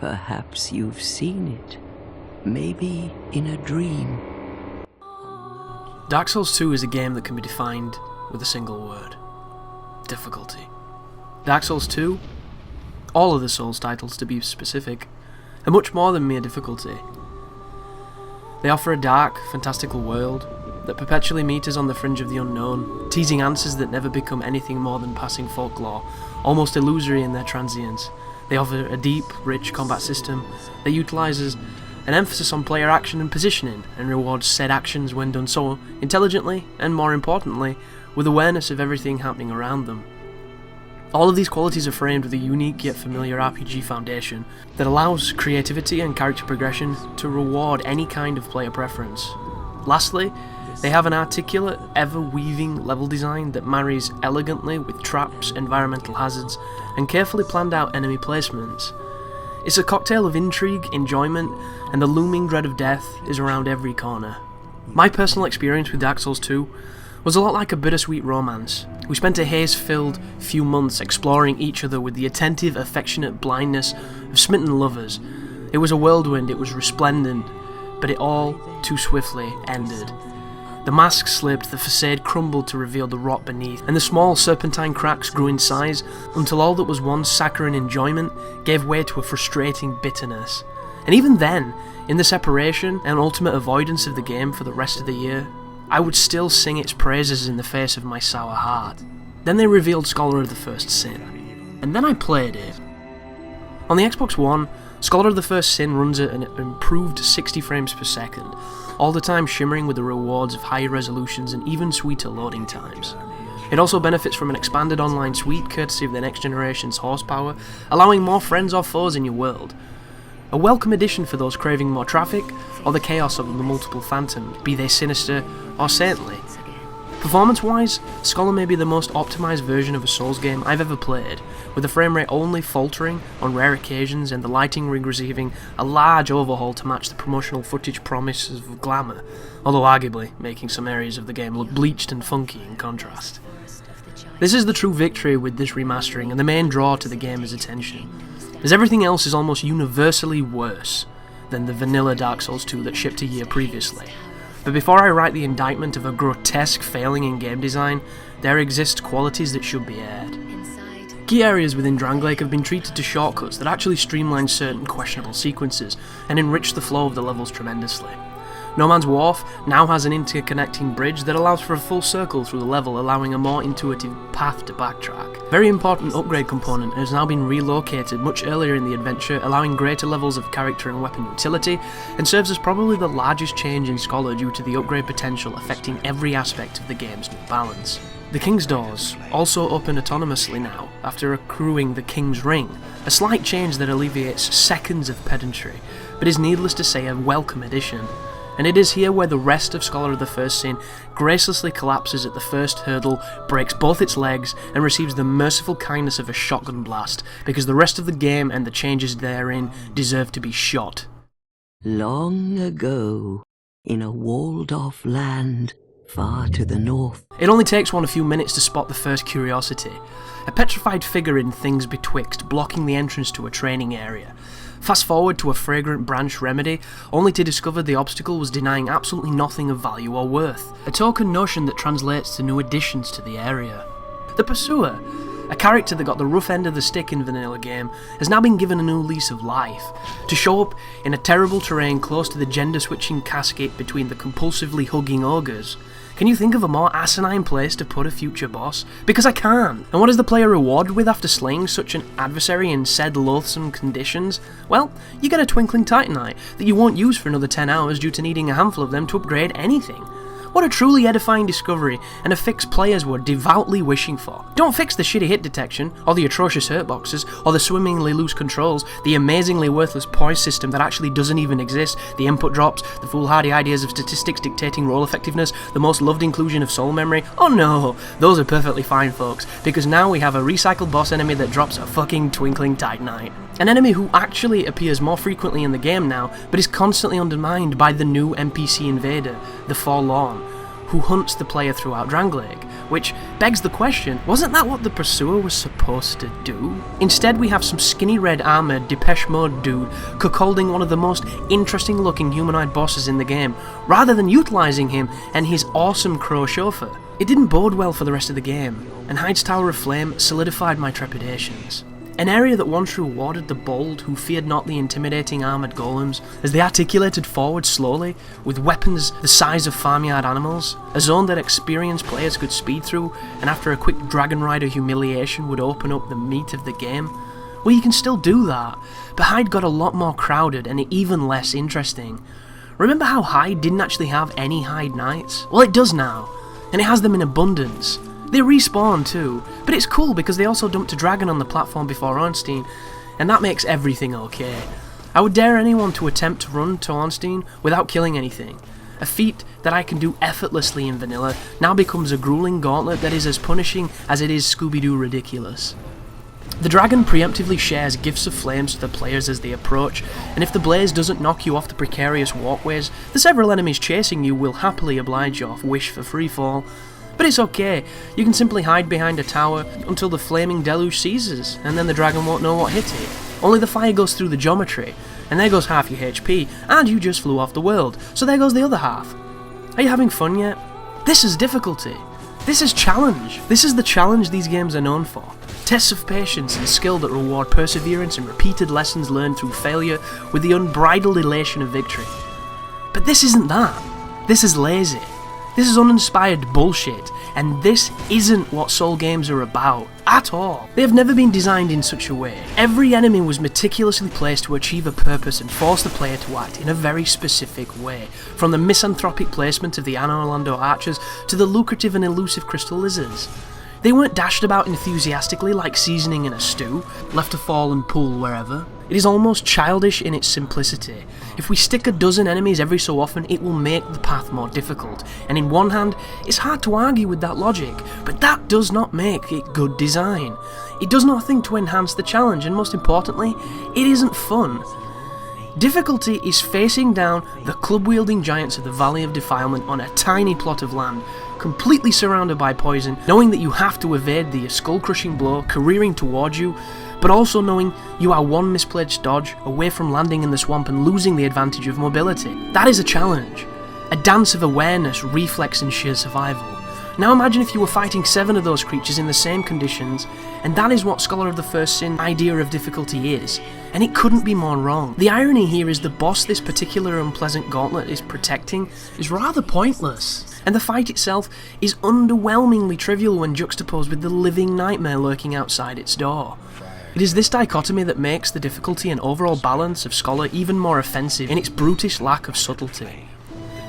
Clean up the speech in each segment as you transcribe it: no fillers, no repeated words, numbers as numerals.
Perhaps you've seen it. Maybe in a dream. Dark Souls 2 is a game that can be defined with a single word. Difficulty. Dark Souls 2, all of the Souls titles to be specific, are much more than mere difficulty. They offer a dark, fantastical world that perpetually meet us on the fringe of the unknown, teasing answers that never become anything more than passing folklore, almost illusory in their transience. They offer a deep, rich combat system that utilises an emphasis on player action and positioning, and rewards said actions when done so intelligently, and more importantly, with awareness of everything happening around them. All of these qualities are framed with a unique yet familiar RPG foundation that allows creativity and character progression to reward any kind of player preference. Lastly, they have an articulate, ever-weaving level design that marries elegantly with traps, environmental hazards, and carefully planned out enemy placements. It's a cocktail of intrigue, enjoyment, and the looming dread of death is around every corner. My personal experience with Dark Souls 2 was a lot like a bittersweet romance. We spent a haze-filled few months exploring each other with the attentive, affectionate blindness of smitten lovers. It was a whirlwind, it was resplendent, but it all too swiftly ended. The mask slipped, the facade crumbled to reveal the rot beneath, and the small serpentine cracks grew in size until all that was once saccharine enjoyment gave way to a frustrating bitterness. And even then, in the separation and ultimate avoidance of the game for the rest of the year, I would still sing its praises in the face of my sour heart. Then they revealed Scholar of the First Sin, and then I played it. On the Xbox One, Scholar of the First Sin runs at an improved 60 frames per second, all the time shimmering with the rewards of higher resolutions and even sweeter loading times. It also benefits from an expanded online suite courtesy of the next generation's horsepower, allowing more friends or foes in your world. A welcome addition for those craving more traffic, or the chaos of the multiple phantoms, be they sinister or saintly. Performance-wise, Scholar may be the most optimised version of a Souls game I've ever played, with the frame rate only faltering on rare occasions and the lighting rig receiving a large overhaul to match the promotional footage promises of glamour, although arguably making some areas of the game look bleached and funky in contrast. This is the true victory with this remastering, and the main draw to the game is attention, as everything else is almost universally worse than the vanilla Dark Souls 2 that shipped a year previously. But before I write the indictment of a grotesque failing in game design, there exist qualities that should be aired. Key areas within Drangleic have been treated to shortcuts that actually streamline certain questionable sequences and enrich the flow of the levels tremendously. No Man's Wharf now has an interconnecting bridge that allows for a full circle through the level, allowing a more intuitive path to backtrack. Very important upgrade component has now been relocated much earlier in the adventure, allowing greater levels of character and weapon utility, and serves as probably the largest change in Scholar due to the upgrade potential affecting every aspect of the game's new balance. The King's Doors also open autonomously now, after accruing the King's Ring, a slight change that alleviates seconds of pedantry, but is needless to say a welcome addition. And it is here where the rest of Scholar of the First Sin gracelessly collapses at the first hurdle, breaks both its legs, and receives the merciful kindness of a shotgun blast, because the rest of the game and the changes therein deserve to be shot. Long ago, in a walled-off land far to the north. It only takes one a few minutes to spot the first curiosity, a petrified figure in Things Betwixt blocking the entrance to a training area. Fast forward to a fragrant branch remedy, only to discover the obstacle was denying absolutely nothing of value or worth, a token notion that translates to new additions to the area. The Pursuer, a character that got the rough end of the stick in vanilla game, has now been given a new lease of life, to show up in a terrible terrain close to the gender-switching cascade between the compulsively hugging ogres. Can you think of a more asinine place to put a future boss? Because I can't. And what is the player rewarded with after slaying such an adversary in said loathsome conditions? Well, you get a twinkling titanite that you won't use for another 10 hours due to needing a handful of them to upgrade anything. What a truly edifying discovery, and a fix players were devoutly wishing for. Don't fix the shitty hit detection, or the atrocious hurt boxes, or the swimmingly loose controls, the amazingly worthless poise system that actually doesn't even exist, the input drops, the foolhardy ideas of statistics dictating roll effectiveness, the most loved inclusion of soul memory. Oh no, those are perfectly fine, folks, because now we have a recycled boss enemy that drops a fucking twinkling titanite. An enemy who actually appears more frequently in the game now, but is constantly undermined by the new NPC invader, the Forlorn, who hunts the player throughout Drangleic, which begs the question, wasn't that what the Pursuer was supposed to do? Instead we have some skinny red armoured Depeche Mode dude cuckolding one of the most interesting looking humanoid bosses in the game, rather than utilising him and his awesome crow chauffeur. It didn't bode well for the rest of the game, and Hyde's Tower of Flame solidified my trepidations. An area that once rewarded the bold who feared not the intimidating armoured golems as they articulated forward slowly with weapons the size of farmyard animals, a zone that experienced players could speed through and after a quick Dragon Rider humiliation would open up the meat of the game. Well, you can still do that, but Hyde got a lot more crowded and even less interesting. Remember how Hyde didn't actually have any Hyde Knights? Well, it does now, and it has them in abundance. They respawn too, but it's cool because they also dumped a dragon on the platform before Ornstein, and that makes everything okay. I would dare anyone to attempt to run to Ornstein without killing anything. A feat that I can do effortlessly in vanilla now becomes a grueling gauntlet that is as punishing as it is Scooby-Doo ridiculous. The dragon preemptively shares gifts of flames to the players as they approach, and if the blaze doesn't knock you off the precarious walkways, the several enemies chasing you will happily oblige your wish for freefall. But it's okay, you can simply hide behind a tower until the flaming deluge ceases, and then the dragon won't know what hit it. Only the fire goes through the geometry, and there goes half your HP, and you just flew off the world, so there goes the other half. Are you having fun yet? This is difficulty. This is challenge. This is the challenge these games are known for. Tests of patience and skill that reward perseverance and repeated lessons learned through failure with the unbridled elation of victory. But this isn't that. This is lazy. This is uninspired bullshit, and this isn't what Soul games are about, at all. They have never been designed in such a way. Every enemy was meticulously placed to achieve a purpose and force the player to act in a very specific way, from the misanthropic placement of the Anno Orlando archers to the lucrative and elusive crystal lizards. They weren't dashed about enthusiastically like seasoning in a stew, left to fall and pool wherever. It is almost childish in its simplicity. If we stick a dozen enemies every so often, it will make the path more difficult, and in one hand, it's hard to argue with that logic, but that does not make it good design. It does nothing to enhance the challenge, and most importantly, it isn't fun. Difficulty is facing down the club-wielding giants of the Valley of Defilement on a tiny plot of land, completely surrounded by poison, knowing that you have to evade the skull-crushing blow careering towards you, but also knowing you are one misplaced dodge away from landing in the swamp and losing the advantage of mobility. That is a challenge. A dance of awareness, reflex and sheer survival. Now imagine if you were fighting 7 of those creatures in the same conditions, and that is what Scholar of the First Sin idea of difficulty is, and it couldn't be more wrong. The irony here is the boss this particular unpleasant gauntlet is protecting is rather pointless, and the fight itself is underwhelmingly trivial when juxtaposed with the living nightmare lurking outside its door. It is this dichotomy that makes the difficulty and overall balance of Scholar even more offensive in its brutish lack of subtlety.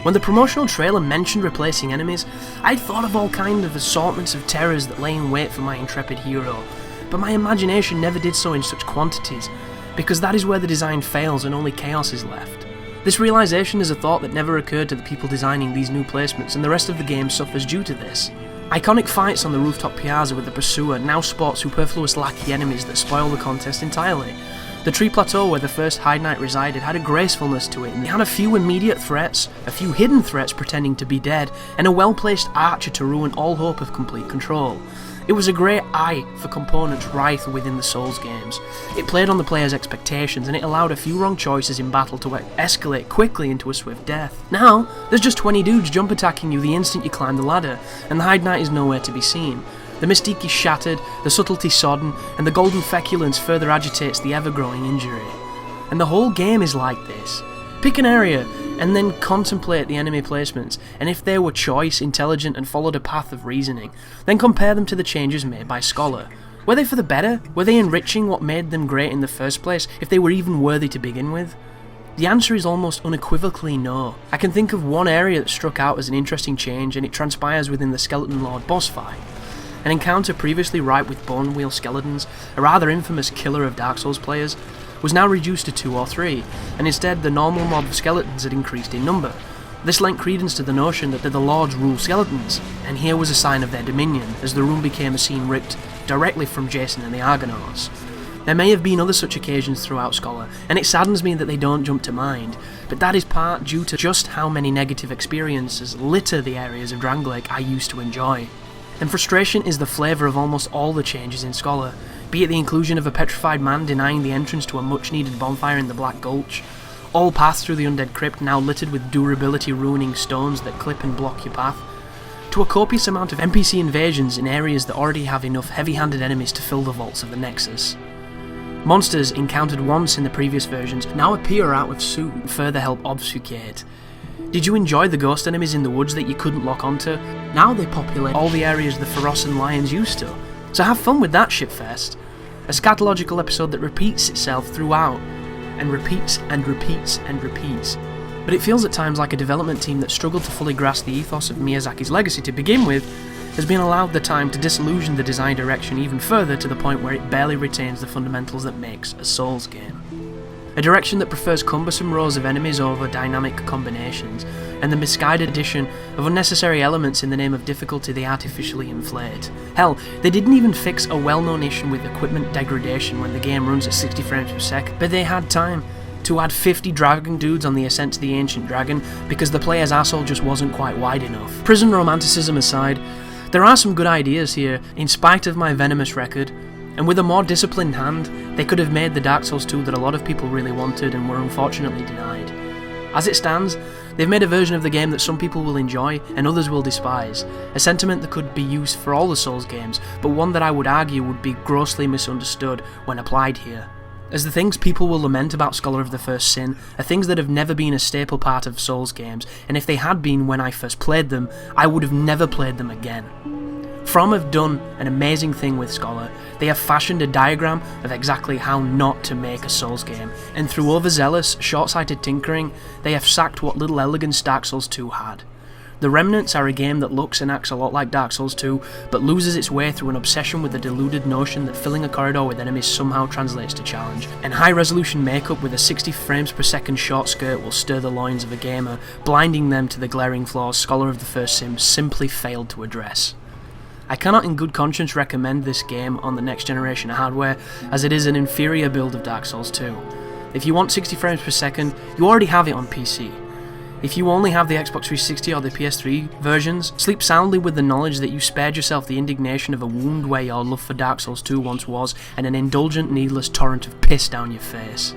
When the promotional trailer mentioned replacing enemies, I'd thought of all kinds of assortments of terrors that lay in wait for my intrepid hero, but my imagination never did so in such quantities, because that is where the design fails and only chaos is left. This realization is a thought that never occurred to the people designing these new placements, and the rest of the game suffers due to this. Iconic fights on the rooftop piazza with the Pursuer now sport superfluous lackey enemies that spoil the contest entirely. The tree plateau where the first Hyde Knight resided had a gracefulness to it, and it had a few immediate threats, a few hidden threats pretending to be dead, and a well-placed archer to ruin all hope of complete control. It was a great eye for components rife within the Souls games. It played on the player's expectations, and it allowed a few wrong choices in battle to escalate quickly into a swift death. Now, there's just 20 dudes jump attacking you the instant you climb the ladder, and the Hyde Knight is nowhere to be seen. The mystique is shattered, the subtlety sodden, and the golden feculence further agitates the ever-growing injury. And the whole game is like this. Pick an area, and then contemplate the enemy placements, and if they were choice, intelligent, and followed a path of reasoning, then compare them to the changes made by Scholar. Were they for the better? Were they enriching what made them great in the first place, if they were even worthy to begin with? The answer is almost unequivocally no. I can think of one area that struck out as an interesting change, and it transpires within the Skeleton Lord boss fight. An encounter previously ripe with bone wheel skeletons, a rather infamous killer of Dark Souls players, was now reduced to 2 or 3, and instead the normal mob of skeletons had increased in number. This lent credence to the notion that the lords rule skeletons, and here was a sign of their dominion, as the room became a scene ripped directly from Jason and the Argonauts. There may have been other such occasions throughout Scholar, and it saddens me that they don't jump to mind, but that is part due to just how many negative experiences litter the areas of Drangleic I used to enjoy. And frustration is the flavour of almost all the changes in Scholar, be it the inclusion of a petrified man denying the entrance to a much-needed bonfire in the Black Gulch, all paths through the Undead Crypt now littered with durability-ruining stones that clip and block your path, to a copious amount of NPC invasions in areas that already have enough heavy-handed enemies to fill the vaults of the Nexus. Monsters encountered once in the previous versions now appear out of suit and further help obfuscate. Did you enjoy the ghost enemies in the woods that you couldn't lock onto? Now they populate all the areas the Ferosan Lions used to. So have fun with that shitfest. A scatological episode that repeats itself throughout, and repeats and repeats and repeats. But it feels at times like a development team that struggled to fully grasp the ethos of Miyazaki's legacy to begin with has been allowed the time to disillusion the design direction even further to the point where it barely retains the fundamentals that makes a Souls game. A direction that prefers cumbersome rows of enemies over dynamic combinations, and the misguided addition of unnecessary elements in the name of difficulty they artificially inflate. Hell, they didn't even fix a well-known issue with equipment degradation when the game runs at 60 frames per second, but they had time to add 50 dragon dudes on the ascent to the Ancient Dragon because the player's asshole just wasn't quite wide enough. Prison romanticism aside, there are some good ideas here, in spite of my venomous record, and with a more disciplined hand, they could have made the Dark Souls 2 that a lot of people really wanted and were unfortunately denied. As it stands, they've made a version of the game that some people will enjoy and others will despise, a sentiment that could be used for all the Souls games, but one that I would argue would be grossly misunderstood when applied here. As the things people will lament about Scholar of the First Sin are things that have never been a staple part of Souls games, and if they had been when I first played them, I would have never played them again. From have done an amazing thing with Scholar. They have fashioned a diagram of exactly how not to make a Souls game, and through overzealous, short-sighted tinkering, they have sacked what little elegance Dark Souls 2 had. The Remnants are a game that looks and acts a lot like Dark Souls 2, but loses its way through an obsession with the deluded notion that filling a corridor with enemies somehow translates to challenge, and high-resolution makeup with a 60 frames per second short skirt will stir the loins of a gamer, blinding them to the glaring flaws Scholar of the First Sin simply failed to address. I cannot in good conscience recommend this game on the next generation of hardware, as it is an inferior build of Dark Souls 2. If you want 60 frames per second, you already have it on PC. If you only have the Xbox 360 or the PS3 versions, sleep soundly with the knowledge that you spared yourself the indignation of a wound where your love for Dark Souls 2 once was, and an indulgent, needless torrent of piss down your face.